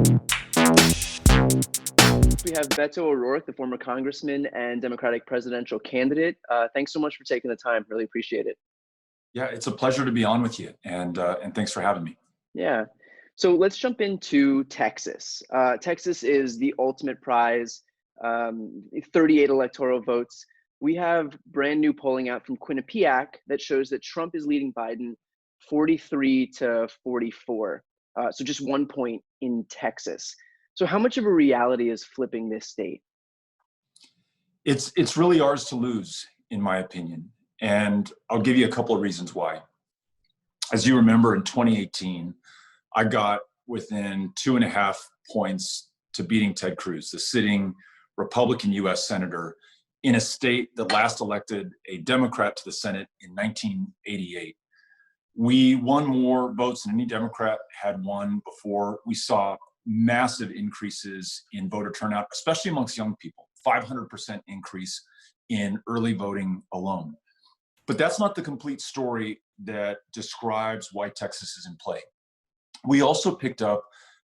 We have Beto O'Rourke, the former congressman and Democratic presidential candidate. Thanks so much for taking the time. Really appreciate it. Yeah, it's a pleasure to be on with you, and thanks for having me. Yeah. So let's jump into Texas. Texas is the ultimate prize, 38 electoral votes. We have brand new polling out from Quinnipiac that shows that Trump is leading Biden 43 to 44. So just 1 point in Texas. So how much of a reality is flipping this state? It's really ours to lose, in my opinion, and I'll give you a couple of reasons why. As you remember, in 2018, I got within 2.5 points to beating Ted Cruz, the sitting Republican U.S. senator in a state that last elected a Democrat to the Senate in 1988. We won more votes than any Democrat had won before. We saw massive increases in voter turnout, especially amongst young people, 500% increase in early voting alone. But that's not the complete story that describes why Texas is in play. We also picked up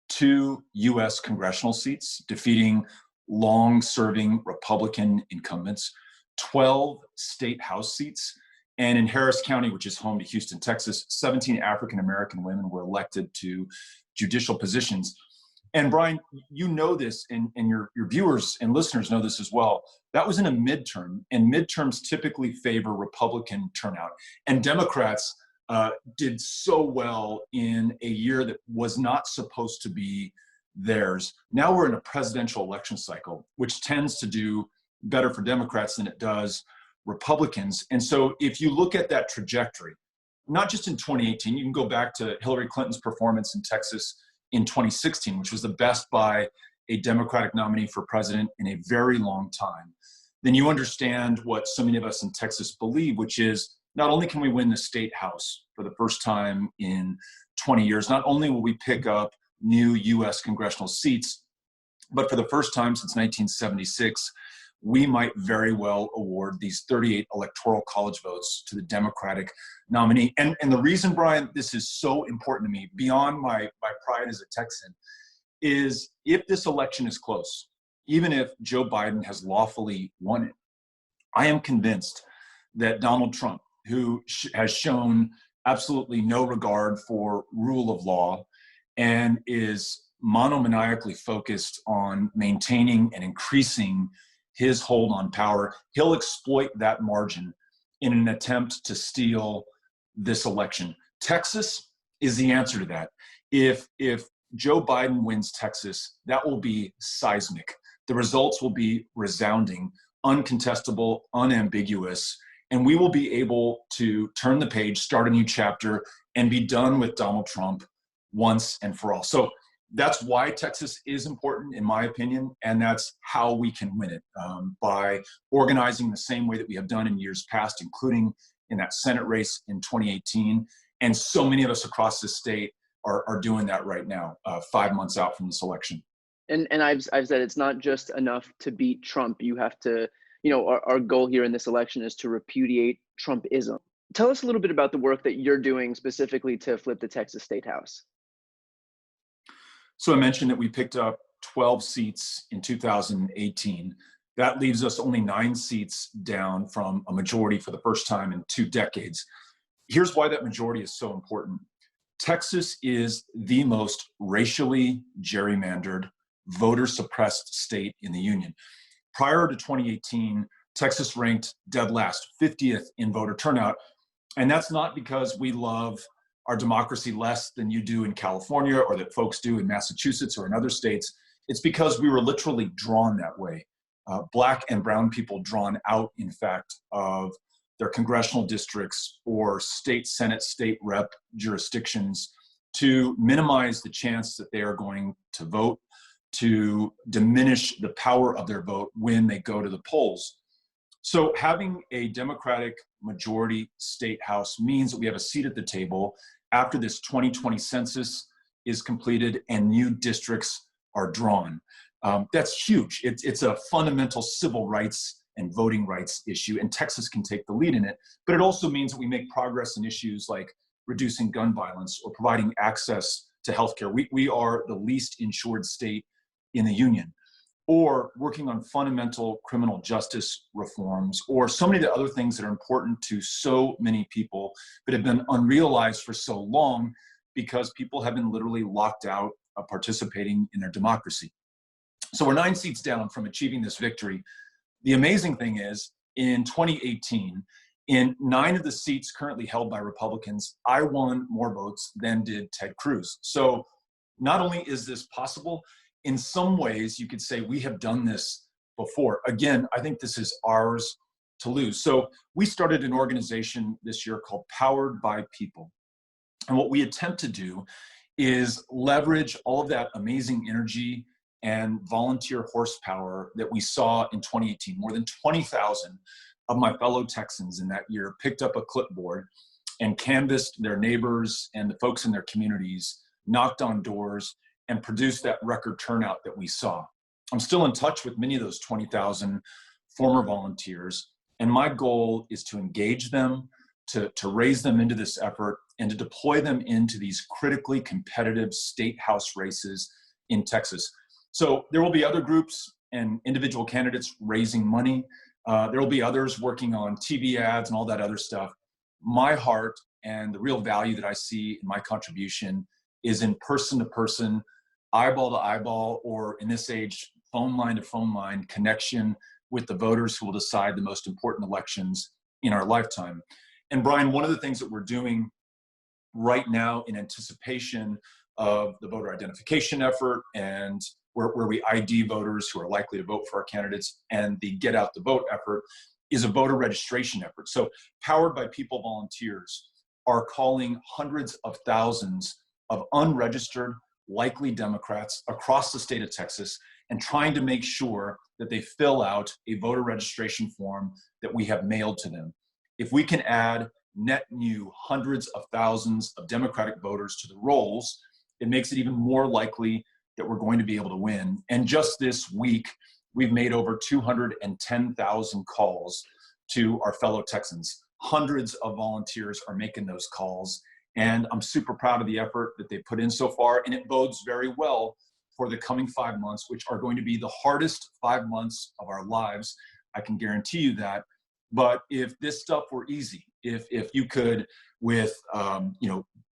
2 U.S. congressional seats, defeating long-serving Republican incumbents, 12 state House seats, and in Harris County, which is home to Houston, Texas, 17 African-American women were elected to judicial positions. And Brian, you know this, and your viewers and listeners know this as well. That was in a midterm, and midterms typically favor Republican turnout. And Democrats did so well in a year that was not supposed to be theirs. Now we're in a presidential election cycle, which tends to do better for Democrats than it does Republicans. And so if you look at that trajectory, not just in 2018, you can go back to Hillary Clinton's performance in Texas in 2016, which was the best by a Democratic nominee for president in a very long time, then you understand what so many of us in Texas believe, which is not only can we win the state house for the first time in 20 years, not only will we pick up new U.S. congressional seats, but for the first time since 1976, we might very well award these 38 electoral college votes to the Democratic nominee. And the reason, Brian, this is so important to me, beyond my pride as a Texan, is if this election is close, even if Joe Biden has lawfully won it, I am convinced that Donald Trump, who has shown absolutely no regard for rule of law and is monomaniacally focused on maintaining and increasing his hold on power, he'll exploit that margin in an attempt to steal this election. Texas is the answer to that. If Joe Biden wins Texas, that will be seismic. The results will be resounding, uncontestable, unambiguous, and we will be able to turn the page, start a new chapter, and be done with Donald Trump once and for all. So that's why Texas is important, in my opinion, and that's how we can win it, by organizing the same way that we have done in years past, including in that Senate race in 2018. And so many of us across the state are doing that right now, 5 months out from this election. And I've said it's not just enough to beat Trump. You have to, our goal here in this election is to repudiate Trumpism. Tell us a little bit about the work that you're doing specifically to flip the Texas State House. So I mentioned that we picked up 12 seats in 2018. That leaves us only 9 seats down from a majority for the first time in 2 decades. Here's why that majority is so important. Texas is the most racially gerrymandered, voter-suppressed state in the union. Prior to 2018, Texas ranked dead last, 50th in voter turnout. And that's not because we love our democracy less than you do in California or that folks do in Massachusetts or in other states. It's because we were literally drawn that way. Black and brown people drawn out, in fact, of their congressional districts or state Senate, state rep jurisdictions to minimize the chance that they are going to vote, to diminish the power of their vote when they go to the polls. So having a Democratic majority state house means that we have a seat at the table after this 2020 census is completed and new districts are drawn. That's huge. It's a fundamental civil rights and voting rights issue, and Texas can take the lead in it. But it also means that we make progress in issues like reducing gun violence or providing access to healthcare. We are the least insured state in the union. Or working on fundamental criminal justice reforms, or so many of the other things that are important to so many people, but have been unrealized for so long because people have been literally locked out of participating in their democracy. So we're 9 seats down from achieving this victory. The amazing thing is, in 2018, in 9 of the seats currently held by Republicans, I won more votes than did Ted Cruz. So not only is this possible, in some ways you could say we have done this before. Again, I think this is ours to lose. So we started an organization this year called Powered by People. And what we attempt to do is leverage all of that amazing energy and volunteer horsepower that we saw in 2018. More than 20,000 of my fellow Texans in that year picked up a clipboard and canvassed their neighbors and the folks in their communities, knocked on doors, and produced that record turnout that we saw. I'm still in touch with many of those 20,000 former volunteers, and my goal is to engage them, to raise them into this effort, and to deploy them into these critically competitive state house races in Texas. So there will be other groups and individual candidates raising money. There will be others working on TV ads and all that other stuff. My heart and the real value that I see in my contribution is in person-to-person, eyeball to eyeball, or in this age, phone line to phone line connection with the voters who will decide the most important elections in our lifetime. And Brian, one of the things that we're doing right now in anticipation of the voter identification effort and where we ID voters who are likely to vote for our candidates, and the Get Out the Vote effort is a voter registration effort. So Powered by People volunteers are calling hundreds of thousands of unregistered likely Democrats across the state of Texas and trying to make sure that they fill out a voter registration form that we have mailed to them. If we can add net new hundreds of thousands of Democratic voters to the rolls, it makes it even more likely that we're going to be able to win. And just this week, we've made over 210,000 calls to our fellow Texans. Hundreds of volunteers are making those calls. And I'm super proud of the effort that they put in so far. And it bodes very well for the coming 5 months, which are going to be the hardest 5 months of our lives. I can guarantee you that. But if this stuff were easy, if you could, with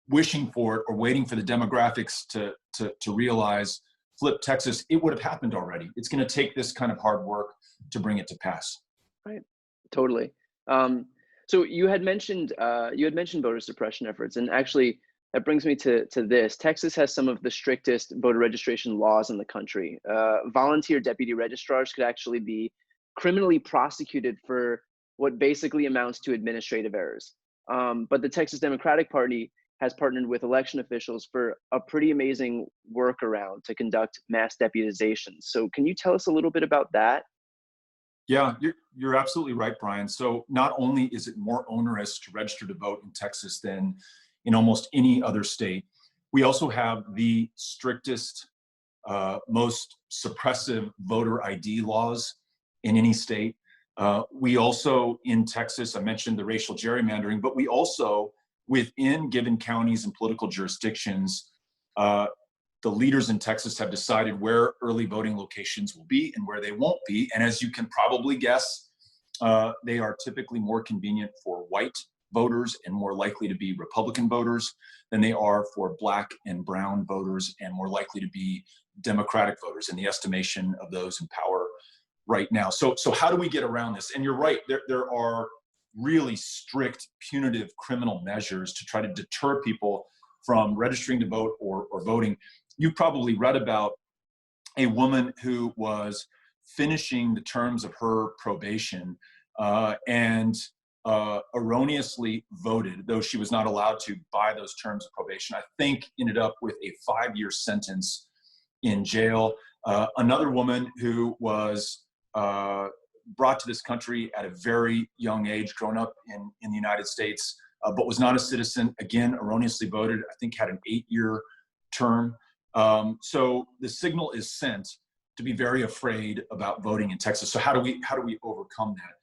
wishing for it or waiting for the demographics to realize, flip Texas, it would have happened already. It's going to take this kind of hard work to bring it to pass. Right. Totally. So you had mentioned voter suppression efforts, and actually that brings me to this. Texas has some of the strictest voter registration laws in the country. Volunteer deputy registrars could actually be criminally prosecuted for what basically amounts to administrative errors. But the Texas Democratic Party has partnered with election officials for a pretty amazing workaround to conduct mass deputizations. So can you tell us a little bit about that? Yeah, you're absolutely right, Brian. So not only is it more onerous to register to vote in Texas than in almost any other state, we also have the strictest, most suppressive voter ID laws in any state. We also, in Texas, I mentioned the racial gerrymandering, but we also, within given counties and political jurisdictions, the leaders in Texas have decided where early voting locations will be and where they won't be. And as you can probably guess, they are typically more convenient for white voters and more likely to be Republican voters than they are for Black and brown voters and more likely to be Democratic voters in the estimation of those in power right now. So how do we get around this? And you're right, there are really strict punitive criminal measures to try to deter people from registering to vote or voting. You've probably read about a woman who was finishing the terms of her probation and erroneously voted, though she was not allowed to by those terms of probation. I think ended up with a 5-year sentence in jail. Another woman who was brought to this country at a very young age, grown up in the United States, but was not a citizen, again, erroneously voted, I think had an 8-year term. So the signal is sent to be very afraid about voting in Texas. So how do we overcome that?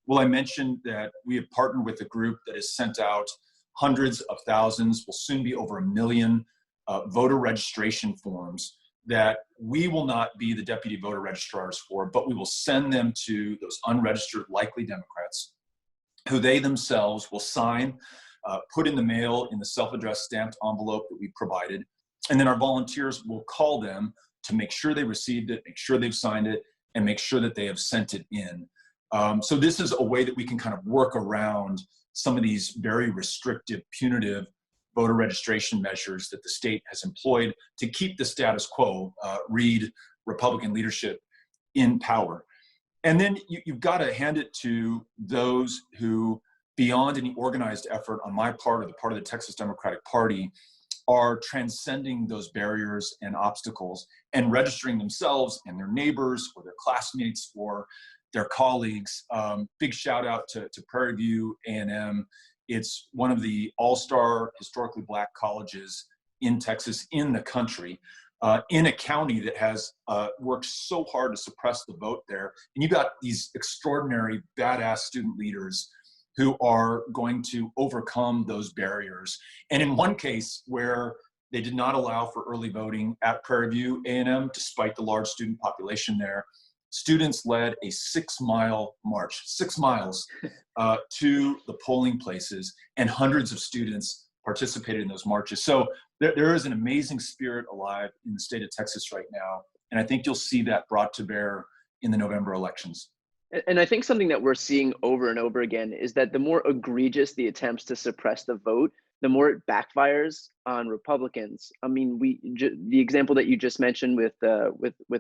Well, I mentioned that we have partnered with a group that has sent out hundreds of thousands, will soon be over 1 million voter registration forms that we will not be the deputy voter registrars for, but we will send them to those unregistered likely Democrats who they themselves will sign, put in the mail in the self-addressed stamped envelope that we provided. And then our volunteers will call them to make sure they received it, make sure they've signed it, and make sure that they have sent it in. So this is a way that we can kind of work around some of these very restrictive, punitive voter registration measures that the state has employed to keep the status quo, read Republican leadership in power. And then you've got to hand it to those who, beyond any organized effort on my part or the part of the Texas Democratic Party, are transcending those barriers and obstacles and registering themselves and their neighbors or their classmates or their colleagues. Big shout out to Prairie View A&M. It's one of the all-star historically Black colleges in Texas, in the country, in a county that has worked so hard to suppress the vote there. And you've got these extraordinary, badass student leaders who are going to overcome those barriers. And in one case where they did not allow for early voting at Prairie View A&M, despite the large student population there, students led a 6-mile march, 6 miles to the polling places, and hundreds of students participated in those marches. So there is an amazing spirit alive in the state of Texas right now. And I think you'll see that brought to bear in the November elections. And I think something that we're seeing over and over again is that the more egregious the attempts to suppress the vote, the more it backfires on Republicans. I mean, the example that you just mentioned with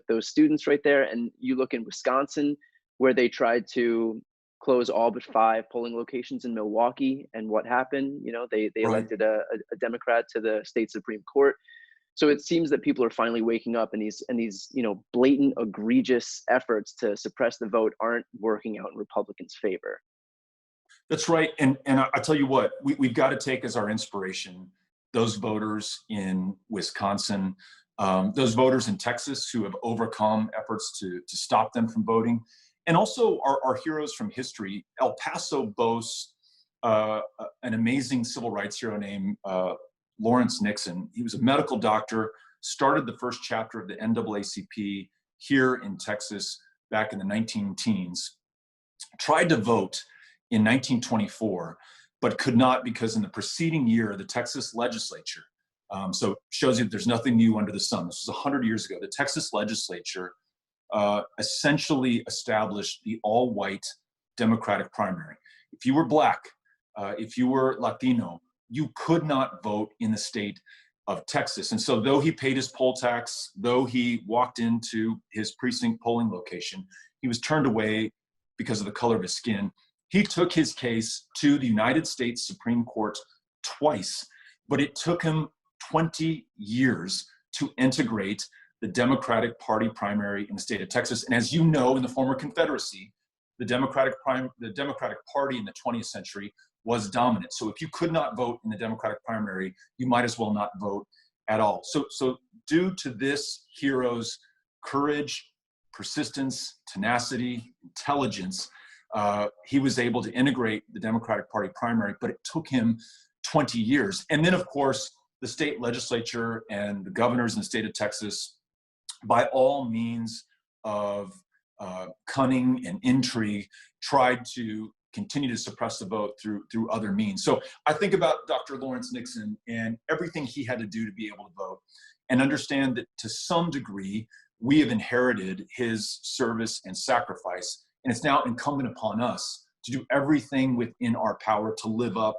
those students right there, and you look in Wisconsin, where they tried to close all but 5 polling locations in Milwaukee, and what happened? You know, they elected a Democrat to the state Supreme Court. So it seems that people are finally waking up, and these blatant, egregious efforts to suppress the vote aren't working out in Republicans' favor. That's right. And I tell you what, we've got to take as our inspiration those voters in Wisconsin, those voters in Texas who have overcome efforts to stop them from voting, and also our heroes from history. El Paso boasts an amazing civil rights hero named Lawrence Nixon. He was a medical doctor, started the first chapter of the NAACP here in Texas back in the 19-teens, tried to vote in 1924, but could not because in the preceding year, the Texas legislature, so shows you that there's nothing new under the sun. This was 100 years ago. The Texas legislature essentially established the all-white Democratic primary. If you were Black, if you were Latino, you could not vote in the state of Texas. And so though he paid his poll tax, though he walked into his precinct polling location, he was turned away because of the color of his skin. He took his case to the United States Supreme Court twice, but it took him 20 years to integrate the Democratic Party primary in the state of Texas. And as you know, in the former Confederacy, the Democratic Party in the 20th century was dominant. So if you could not vote in the Democratic primary, you might as well not vote at all. So due to this hero's courage, persistence, tenacity, intelligence, he was able to integrate the Democratic Party primary, but it took him 20 years. And then, of course, the state legislature and the governors in the state of Texas, by all means of cunning and intrigue, tried to continue to suppress the vote through other means. So I think about Dr. Lawrence Nixon and everything he had to do to be able to vote, and understand that to some degree, we have inherited his service and sacrifice. And it's now incumbent upon us to do everything within our power to live up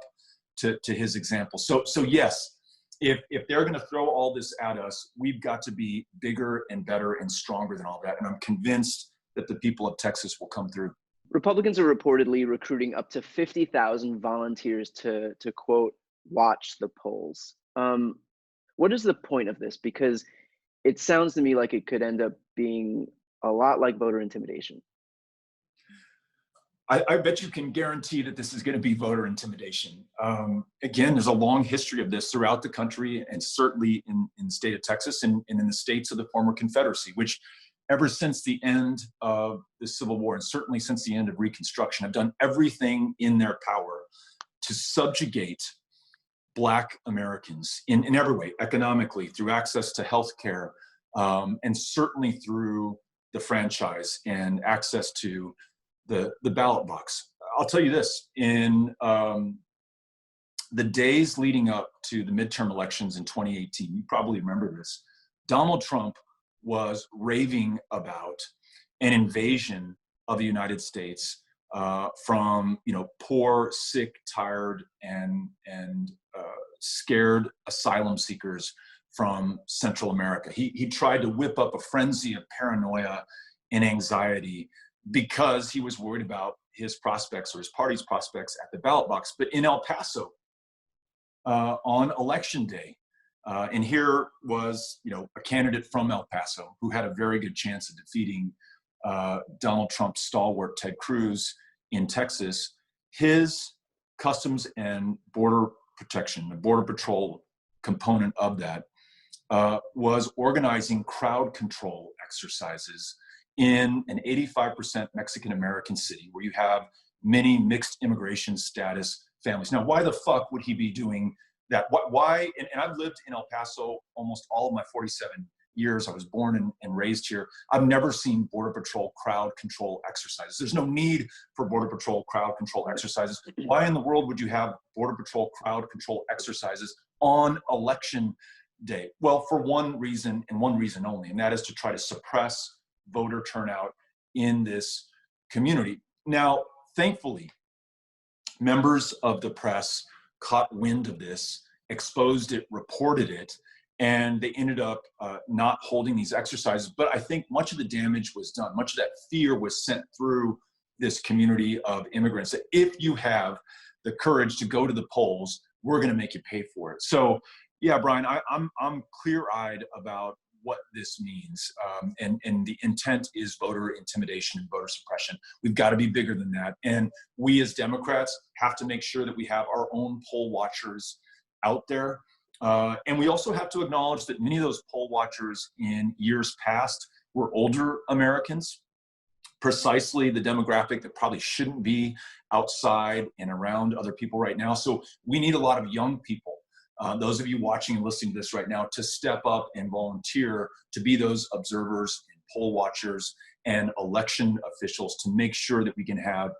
to his example. So yes, if they're going to throw all this at us, we've got to be bigger and better and stronger than all that. And I'm convinced that the people of Texas will come through. Republicans are reportedly recruiting up to 50,000 volunteers to quote, watch the polls. What is the point of this? Because it sounds to me like it could end up being a lot like voter intimidation. I bet you can guarantee that this is going to be voter intimidation. Again, there's a long history of this throughout the country, and certainly in the state of Texas and in the states of the former Confederacy, which ever since the end of the Civil War, and certainly since the end of Reconstruction, have done everything in their power to subjugate Black Americans in every way, economically, through access to healthcare, and certainly through the franchise and access to the ballot box. I'll tell you this, in the days leading up to the midterm elections in 2018, you probably remember this, Donald Trump was raving about an invasion of the United States from poor, sick, tired, and scared asylum seekers from Central America. He tried to whip up a frenzy of paranoia and anxiety because he was worried about his prospects or his party's prospects at the ballot box. But in El Paso, on election day, and here was a candidate from El Paso who had a very good chance of defeating Donald Trump's stalwart Ted Cruz in Texas. His Customs and Border Protection, the Border Patrol component of that, was organizing crowd control exercises in an 85% Mexican-American city where you have many mixed immigration status families. Now, why the fuck would he be doing that? Why? And I've lived in El Paso almost all of my 47 years. I was born and raised here. I've never seen Border Patrol crowd control exercises. There's no need for Border Patrol crowd control exercises. Why in the world would you have Border Patrol crowd control exercises on election day? Well, for one reason and one reason only, and that is to try to suppress voter turnout in this community. Now, thankfully, members of the press caught wind of this, exposed it, reported it, and they ended up not holding these exercises. But I think much of the damage was done. Much of that fear was sent through this community of immigrants that if you have the courage to go to the polls, we're going to make you pay for it. So, yeah, Brian, I'm clear-eyed about what this means, and the intent is voter intimidation and voter suppression. We've got to be bigger than that, and we as Democrats have to make sure that we have our own poll watchers out there, and we also have to acknowledge that many of those poll watchers in years past were older Americans, precisely the demographic that probably shouldn't be outside and around other people right now. So we need a lot of young people, those of you watching and listening to this right now, to step up and volunteer to be those observers and poll watchers and election officials to make sure that we can have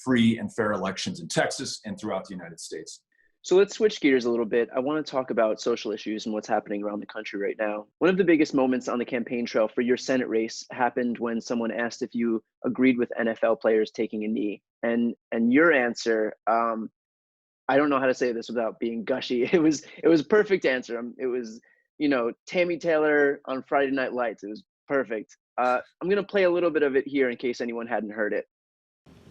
free and fair elections in Texas and throughout the United States. So let's switch gears a little bit. I want to talk about social issues and what's happening around the country right now. One of the biggest moments on the campaign trail for your Senate race happened when someone asked if you agreed with NFL players taking a knee. And your answer, I don't know how to say this without being gushy. It was a perfect answer. It was, Tammy Taylor on Friday Night Lights. It was perfect. I'm going to play a little bit of it here in case anyone hadn't heard it.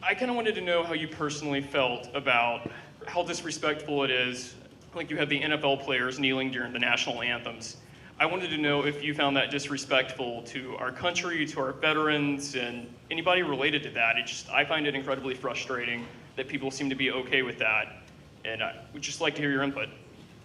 I kind of wanted to know how you personally felt about how disrespectful it is. Like you have the NFL players kneeling during the national anthems. I wanted to know if you found that disrespectful to our country, to our veterans, and anybody related to that. I find it incredibly frustrating that people seem to be okay with that. And I would just like to hear your input.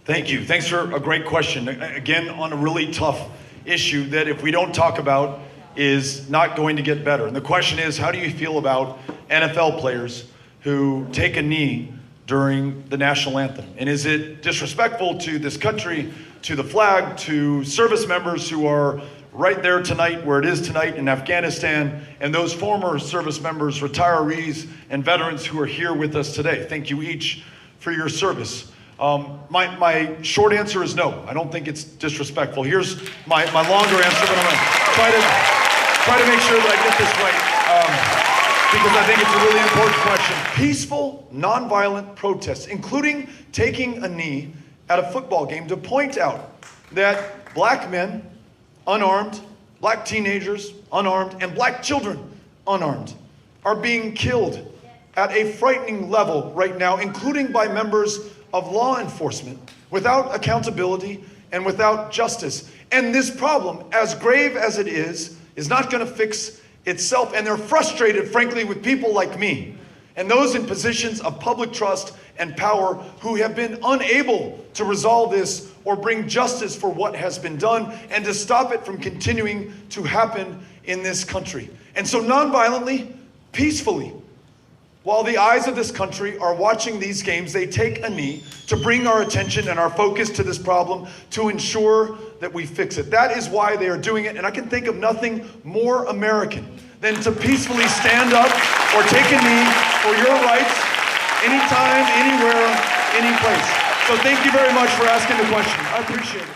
Thank you. Thanks for a great question. Again, on a really tough issue that if we don't talk about is not going to get better. And the question is, how do you feel about NFL players who take a knee during the national anthem? And is it disrespectful to this country, to the flag, to service members who are right there tonight, where it is tonight in Afghanistan, and those former service members, retirees, and veterans who are here with us today? Thank you each for your service. My short answer is no. I don't think it's disrespectful. Here's my longer answer, but I'm going to try to make sure that I get this right, because I think it's a really important question. Peaceful, nonviolent protests, including taking a knee at a football game to point out that black men, unarmed, black teenagers, unarmed, and black children, unarmed, are being killed at a frightening level right now, including by members of law enforcement, without accountability and without justice. And this problem, as grave as it is not going to fix itself. And they're frustrated, frankly, with people like me and those in positions of public trust and power who have been unable to resolve this or bring justice for what has been done and to stop it from continuing to happen in this country. And so nonviolently, peacefully, while the eyes of this country are watching these games, they take a knee to bring our attention and our focus to this problem to ensure that we fix it. That is why they are doing it, and I can think of nothing more American than to peacefully stand up or take a knee for your rights anytime, anywhere, any place. So thank you very much for asking the question. I appreciate it.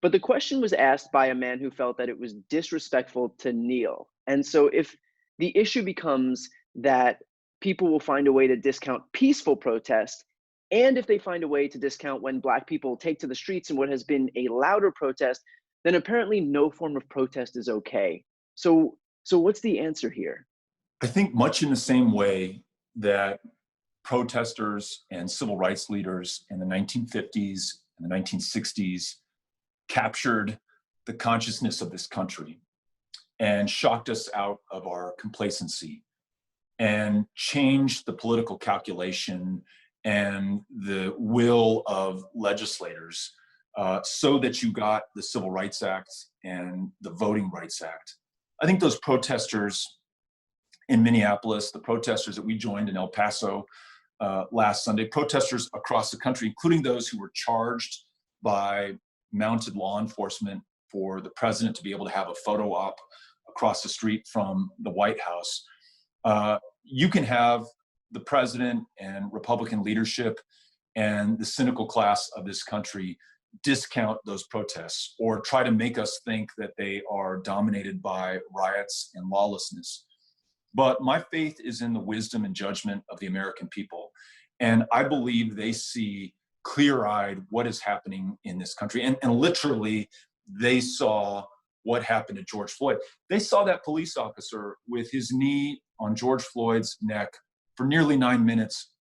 But the question was asked by a man who felt that it was disrespectful to kneel. And so if the issue becomes that people will find a way to discount peaceful protest, and if they find a way to discount when Black people take to the streets in what has been a louder protest, then apparently no form of protest is okay. So what's the answer here? I think much in the same way that protesters and civil rights leaders in the 1950s and the 1960s captured the consciousness of this country and shocked us out of our complacency and changed the political calculation and the will of legislators so that you got the Civil Rights Act and the Voting Rights Act. I think those protesters in Minneapolis, the protesters that we joined in El Paso last Sunday, protesters across the country, including those who were charged by mounted law enforcement for the president to be able to have a photo op across the street from the White House. You can have the president and Republican leadership and the cynical class of this country discount those protests or try to make us think that they are dominated by riots and lawlessness. But my faith is in the wisdom and judgment of the American people. And I believe they see clear-eyed what is happening in this country. And literally, they saw what happened to George Floyd. They saw that police officer with his knee on George Floyd's neck for nearly 9 minutes,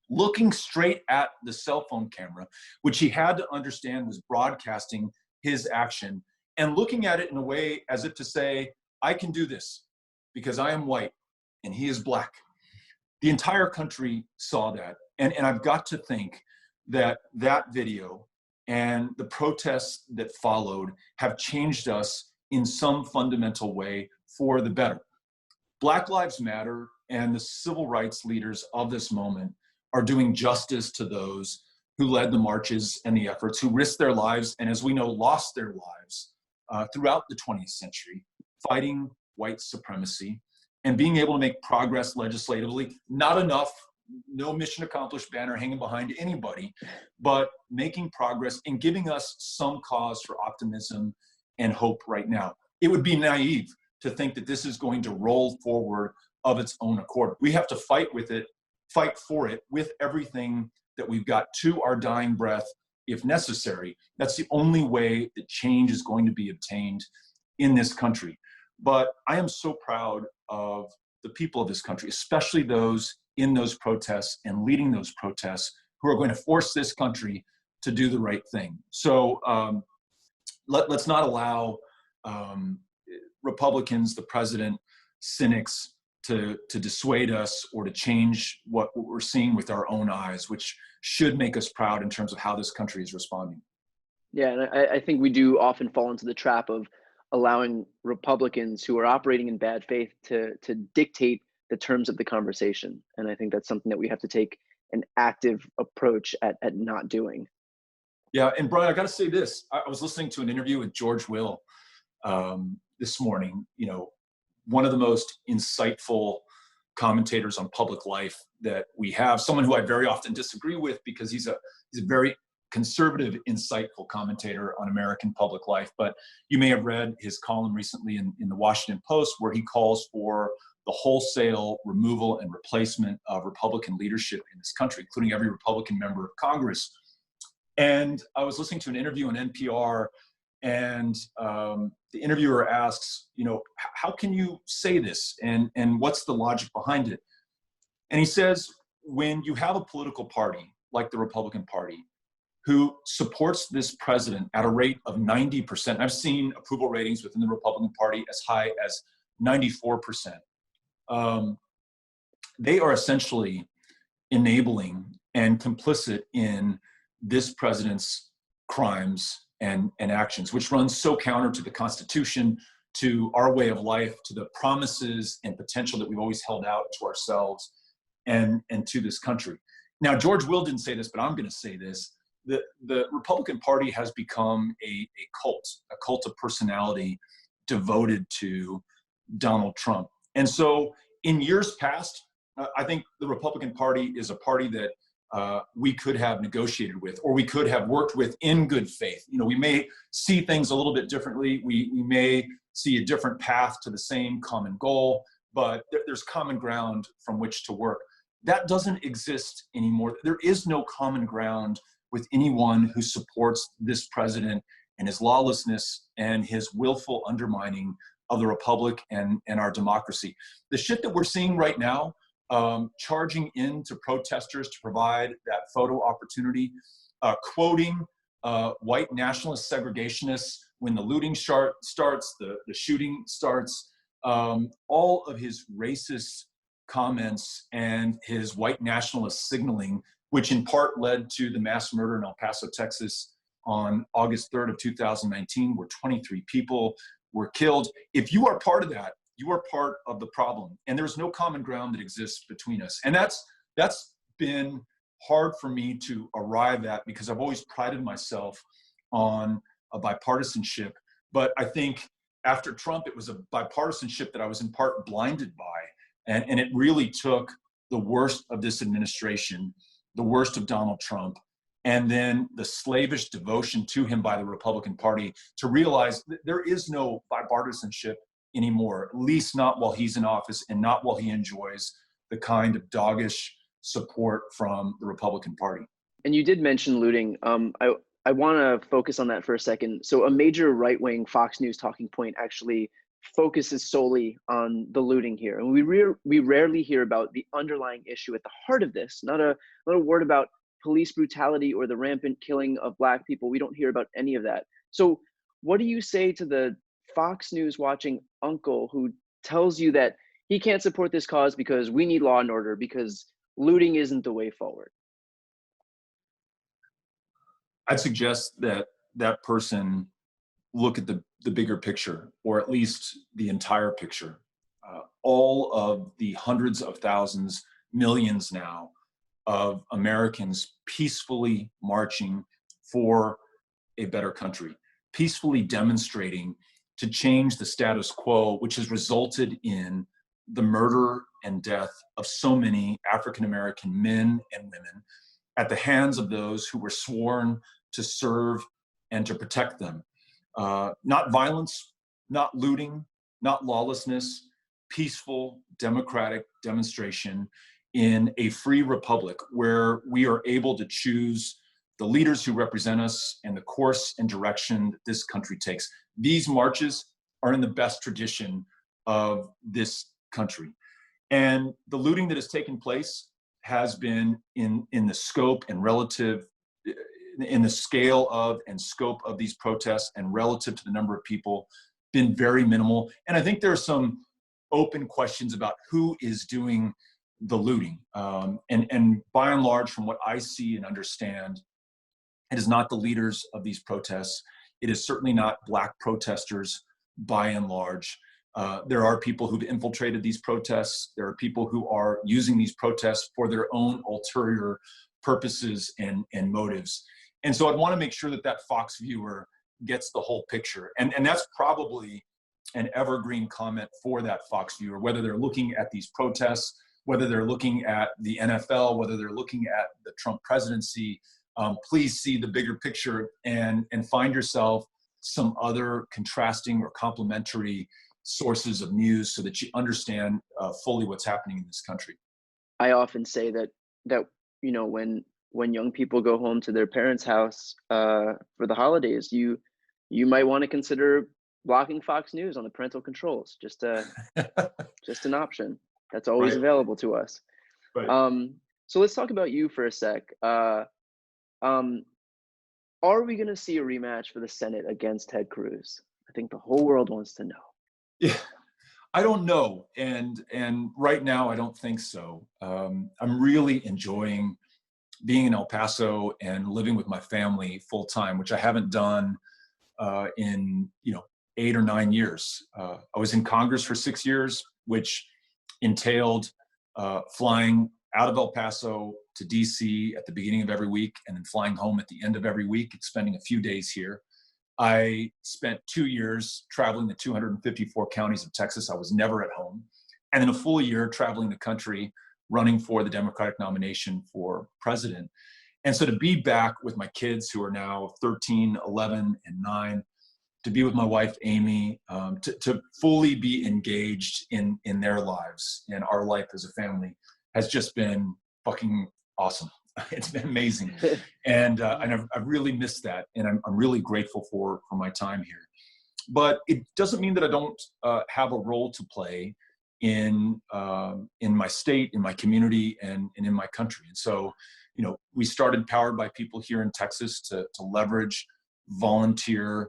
looking straight at the cell phone camera, which he had to understand was broadcasting his action, and looking at it in a way as if to say, I can do this because I am white and he is Black. The entire country saw that. And I've got to think that that video and the protests that followed have changed us in some fundamental way for the better. Black Lives Matter and the civil rights leaders of this moment are doing justice to those who led the marches and the efforts, who risked their lives and, as we know, lost their lives throughout the 20th century, fighting white supremacy and being able to make progress legislatively. Not enough, no mission accomplished banner hanging behind anybody, but making progress and giving us some cause for optimism and hope right now. It would be naive to think that this is going to roll forward of its own accord. We have to fight for it with everything that we've got to our dying breath, if necessary. That's the only way that change is going to be obtained in this country. But I am so proud of the people of this country, especially those in those protests and leading those protests, who are going to force this country to do the right thing. So let's not allow Republicans, the president, cynics to dissuade us or to change what we're seeing with our own eyes, which should make us proud in terms of how this country is responding. Yeah, and I think we do often fall into the trap of allowing Republicans who are operating in bad faith to dictate the terms of the conversation. And I think that's something that we have to take an active approach at not doing. Yeah, and Brian, I got to say this. I was listening to an interview with George Will this morning, one of the most insightful commentators on public life that we have, someone who I very often disagree with because he's a very conservative, insightful commentator on American public life. But you may have read his column recently in the Washington Post, where he calls for the wholesale removal and replacement of Republican leadership in this country, including every Republican member of Congress. And I was listening to an interview on NPR, and the interviewer asks, how can you say this? And what's the logic behind it? And he says, when you have a political party like the Republican Party who supports this president at a rate of 90%, I've seen approval ratings within the Republican Party as high as 94%, they are essentially enabling and complicit in this president's crimes and actions, which runs so counter to the Constitution, to our way of life, to the promises and potential that we've always held out to ourselves and to this country. Now, George Will didn't say this, but I'm going to say this. The Republican Party has become a cult of personality devoted to Donald Trump. And so in years past, I think the Republican Party is a party that we could have negotiated with, or we could have worked with in good faith. You know, we may see things a little bit differently. We may see a different path to the same common goal, but there's common ground from which to work. That doesn't exist anymore. There is no common ground with anyone who supports this president and his lawlessness and his willful undermining of the republic and our democracy. The shit that we're seeing right now, charging into protesters to provide that photo opportunity, quoting white nationalist segregationists when the looting starts, the shooting starts, all of his racist comments and his white nationalist signaling, which in part led to the mass murder in El Paso, Texas on August 3rd of 2019, where 23 people were killed. If you are part of that, you are part of the problem. And there's no common ground that exists between us. And that's been hard for me to arrive at, because I've always prided myself on a bipartisanship. But I think after Trump, it was a bipartisanship that I was in part blinded by. And it really took the worst of this administration, the worst of Donald Trump, and then the slavish devotion to him by the Republican Party to realize that there is no bipartisanship anymore, at least not while he's in office and not while he enjoys the kind of doggish support from the Republican Party. And you did mention looting. I want to focus on that for a second. So a major right-wing Fox News talking point actually focuses solely on the looting here. And we rarely hear about the underlying issue at the heart of this, not a word about police brutality or the rampant killing of Black people. We don't hear about any of that. So what do you say to the Fox News watching uncle who tells you that he can't support this cause because we need law and order, because looting isn't the way forward? I'd suggest that that person look at the bigger picture, or at least the entire picture. All of the hundreds of thousands, millions now, of Americans peacefully marching for a better country, peacefully demonstrating to change the status quo, which has resulted in the murder and death of so many African-American men and women at the hands of those who were sworn to serve and to protect them. Not violence, not looting, not lawlessness, peaceful, democratic demonstration in a free republic where we are able to choose the leaders who represent us and the course and direction that this country takes. These marches are in the best tradition of this country. And the looting that has taken place has been in the scope and relative, in the scale of and scope of these protests and relative to the number of people, been very minimal. And I think there are some open questions about who is doing the looting. And by and large, from what I see and understand, it is not the leaders of these protests. It is certainly not Black protesters by and large. There are people who've infiltrated these protests. There are people who are using these protests for their own ulterior purposes and motives. And so I'd want to make sure that that Fox viewer gets the whole picture. And that's probably an evergreen comment for that Fox viewer, whether they're looking at these protests, whether they're looking at the NFL, whether they're looking at the Trump presidency. Please see the bigger picture and find yourself some other contrasting or complementary sources of news so that you understand fully what's happening in this country. I often say that you know, when young people go home to their parents' house for the holidays, you might want to consider blocking Fox News on the parental controls. Just an option that's always available to us. Right. So let's talk about you for a sec. Are we going to see a rematch for the Senate against Ted Cruz? I think the whole world wants to know. Yeah, I don't know. And right now, I don't think so. I'm really enjoying being in El Paso and living with my family full time, which I haven't done in 8 or 9 years. I was in Congress for 6 years, which entailed flying out of El Paso to DC at the beginning of every week, and then flying home at the end of every week and spending a few days here. I spent 2 years traveling the 254 counties of Texas. I was never at home. And then a full year traveling the country, running for the Democratic nomination for president. And so to be back with my kids, who are now 13, 11, and 9, to be with my wife, Amy, to fully be engaged in their lives and our life as a family has just been fucking awesome. It's been amazing. And I've really missed that. And I'm really grateful for my time here. But it doesn't mean that I don't have a role to play in my state, in my community, and in my country. And so, we started Powered by People here in Texas to leverage volunteer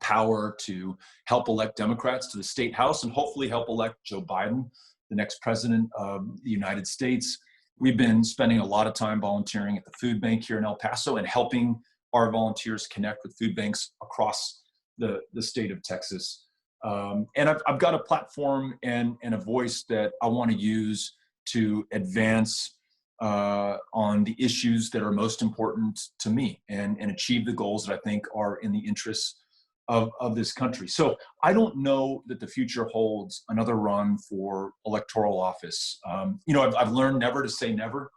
power to help elect Democrats to the state house and hopefully help elect Joe Biden, the next president of the United States. We've been spending a lot of time volunteering at the food bank here in El Paso and helping our volunteers connect with food banks across the state of Texas. And I've got a platform and a voice that I want to use to advance on the issues that are most important to me and achieve the goals that I think are in the interests of this country. So I don't know that the future holds another run for electoral office. I've learned never to say never,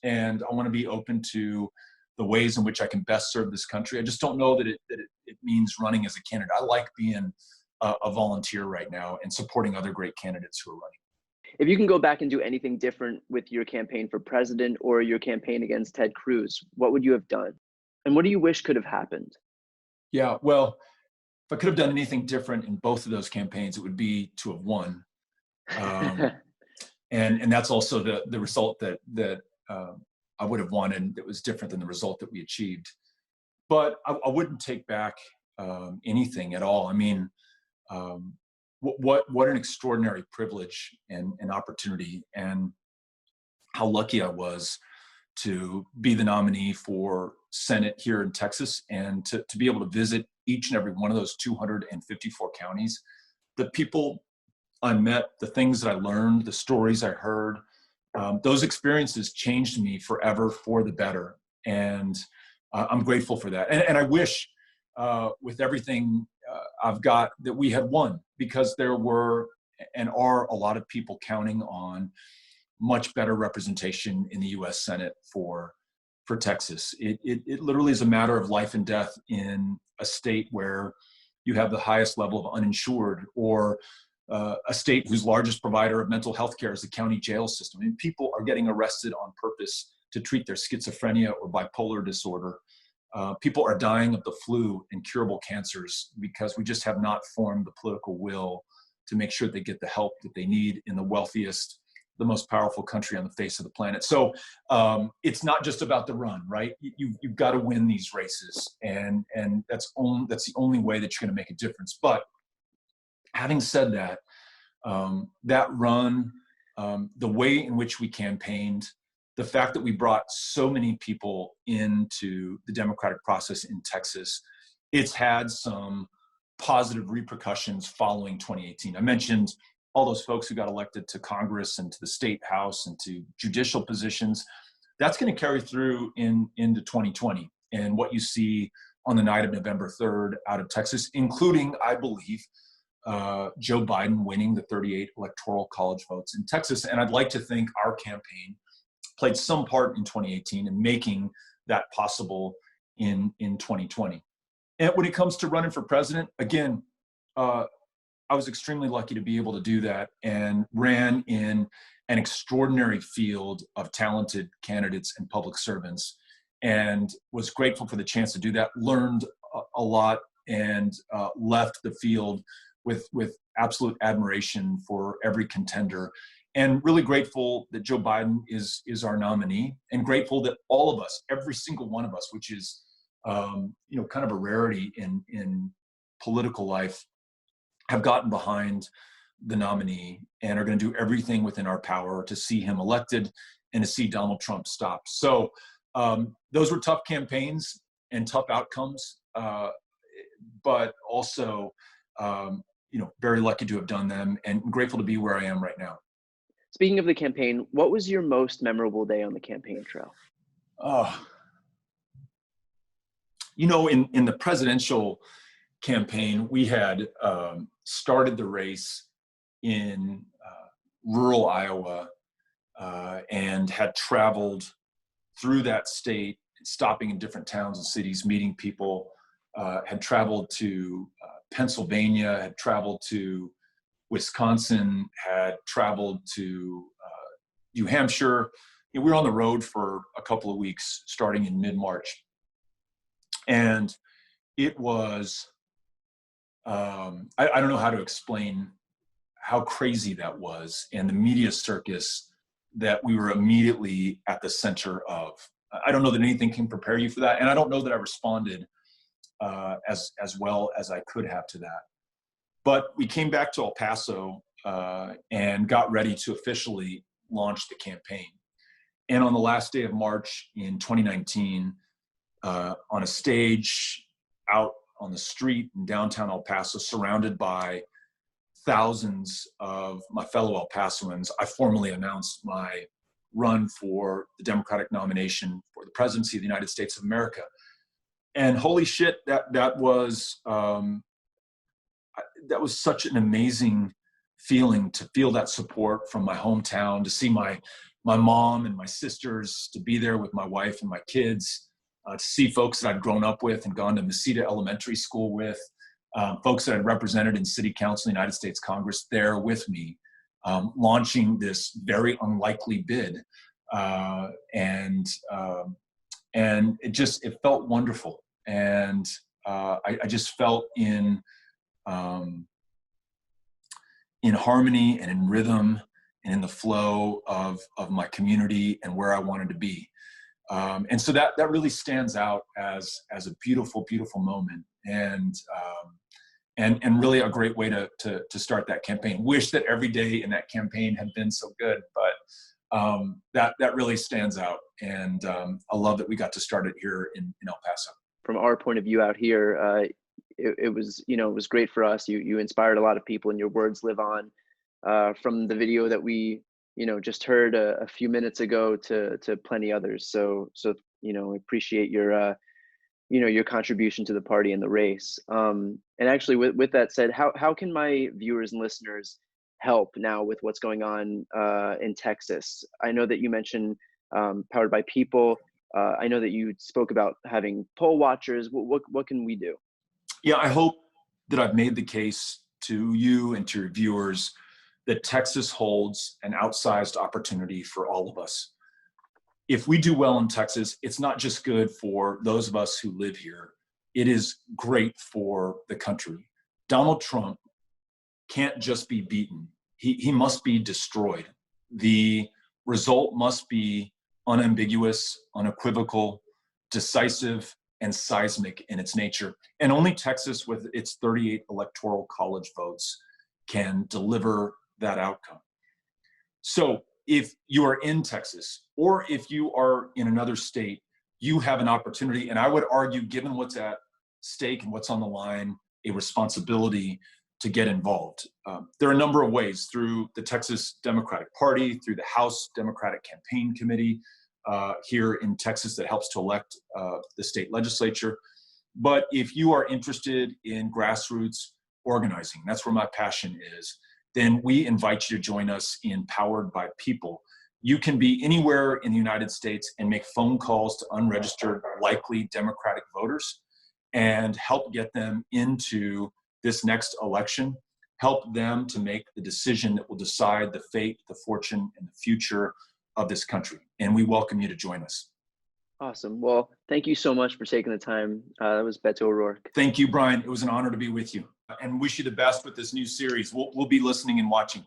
and I want to be open to the ways in which I can best serve this country. I just don't know that it means running as a candidate. I like being a volunteer right now and supporting other great candidates who are running. If you can go back and do anything different with your campaign for president or your campaign against Ted Cruz, what would you have done? And what do you wish could have happened? Yeah, well, if I could have done anything different in both of those campaigns, it would be to have won. And that's also the result that I would have won, and it was different than the result that we achieved. But I wouldn't take back anything at all. I mean, what an extraordinary privilege and opportunity, and how lucky I was to be the nominee for Senate here in Texas and to be able to visit each and every one of those 254 counties. The people I met, the things that I learned, the stories I heard, those experiences changed me forever for the better. And I'm grateful for that. And I wish with everything I've got that we had won, because there were and are a lot of people counting on much better representation in the U.S. Senate for Texas. It literally is a matter of life and death in a state where you have the highest level of uninsured, or a state whose largest provider of mental health care is the county jail system. I mean, people are getting arrested on purpose to treat their schizophrenia or bipolar disorder. People are dying of the flu and curable cancers because we just have not formed the political will to make sure they get the help that they need in the wealthiest, the most powerful country on the face of the planet. So it's not just about the run, right? You've got to win these races, and that's the only way that you're going to make a difference. But having said that, that run, the way in which we campaigned, the fact that we brought so many people into the democratic process in Texas, it's had some positive repercussions following 2018. I mentioned all those folks who got elected to Congress and to the state house and to judicial positions. That's going to carry through into 2020 and what you see on the night of November 3rd out of Texas, including, I believe, Joe Biden winning the 38 electoral college votes in Texas. And I'd like to think our campaign played some part in 2018 in making that possible in 2020. And when it comes to running for president, again, I was extremely lucky to be able to do that, and ran in an extraordinary field of talented candidates and public servants, and was grateful for the chance to do that, learned a lot, and left the field with absolute admiration for every contender, and really grateful that Joe Biden is our nominee, and grateful that all of us, every single one of us, which is kind of a rarity in political life, have gotten behind the nominee and are going to do everything within our power to see him elected and to see Donald Trump stopped. So those were tough campaigns and tough outcomes, but also very lucky to have done them, and grateful to be where I am right now. speaking of the campaign, what was your most memorable day on the campaign trail? In the presidential campaign, we had started the race in rural Iowa and had traveled through that state, stopping in different towns and cities, meeting people, had traveled to Pennsylvania, had traveled to Wisconsin, had traveled to New Hampshire. We were on the road for a couple of weeks starting in mid-March. And it was, I don't know how to explain how crazy that was, and the media circus that we were immediately at the center of. I don't know that anything can prepare you for that, and I don't know that I responded as well as I could have to that. But we came back to El Paso and got ready to officially launch the campaign. And on the last day of March in 2019, on a stage out on the street in downtown El Paso, surrounded by thousands of my fellow El Pasoans, I formally announced my run for the Democratic nomination for the presidency of the United States of America. And holy shit, that was such an amazing feeling to feel that support from my hometown, to see my mom and my sisters, to be there with my wife and my kids, to see folks that I'd grown up with and gone to Mesita Elementary School with, folks that I'd represented in City Council, the United States Congress, there with me, launching this very unlikely bid. And it felt wonderful. And I just felt in harmony and in rhythm and in the flow of my community and where I wanted to be. And so that really stands out as a beautiful, beautiful moment, and really a great way to start that campaign. Wish that every day in that campaign had been so good, but that really stands out. And I love that we got to start it here in El Paso. From our point of view out here, it was great for us. You inspired a lot of people, and your words live on. From the video that we just heard a few minutes ago to plenty others. So appreciate your your contribution to the party and the race. And actually, with that said, how can my viewers and listeners help now with what's going on in Texas? I know that you mentioned Powered by People. I know that you spoke about having poll watchers. What can we do? Yeah, I hope that I've made the case to you and to your viewers that Texas holds an outsized opportunity for all of us. If we do well in Texas, it's not just good for those of us who live here. It is great for the country. Donald Trump can't just be beaten. He must be destroyed. The result must be unambiguous, unequivocal, decisive, and seismic in its nature. And only Texas, with its 38 electoral college votes, can deliver that outcome. So if you are in Texas, or if you are in another state, you have an opportunity, and I would argue, given what's at stake and what's on the line, a responsibility to get involved. There are a number of ways: through the Texas Democratic Party, through the House Democratic Campaign Committee here in Texas that helps to elect the state legislature. But if you are interested in grassroots organizing, that's where my passion is, then we invite you to join us in Powered by People. You can be anywhere in the United States and make phone calls to unregistered, likely Democratic voters and help get them into this next election, help them to make the decision that will decide the fate, the fortune, and the future of this country. And we welcome you to join us. Awesome. Well, thank you so much for taking the time. That was Beto O'Rourke. Thank you, Brian. It was an honor to be with you, and wish you the best with this new series. We'll be listening and watching.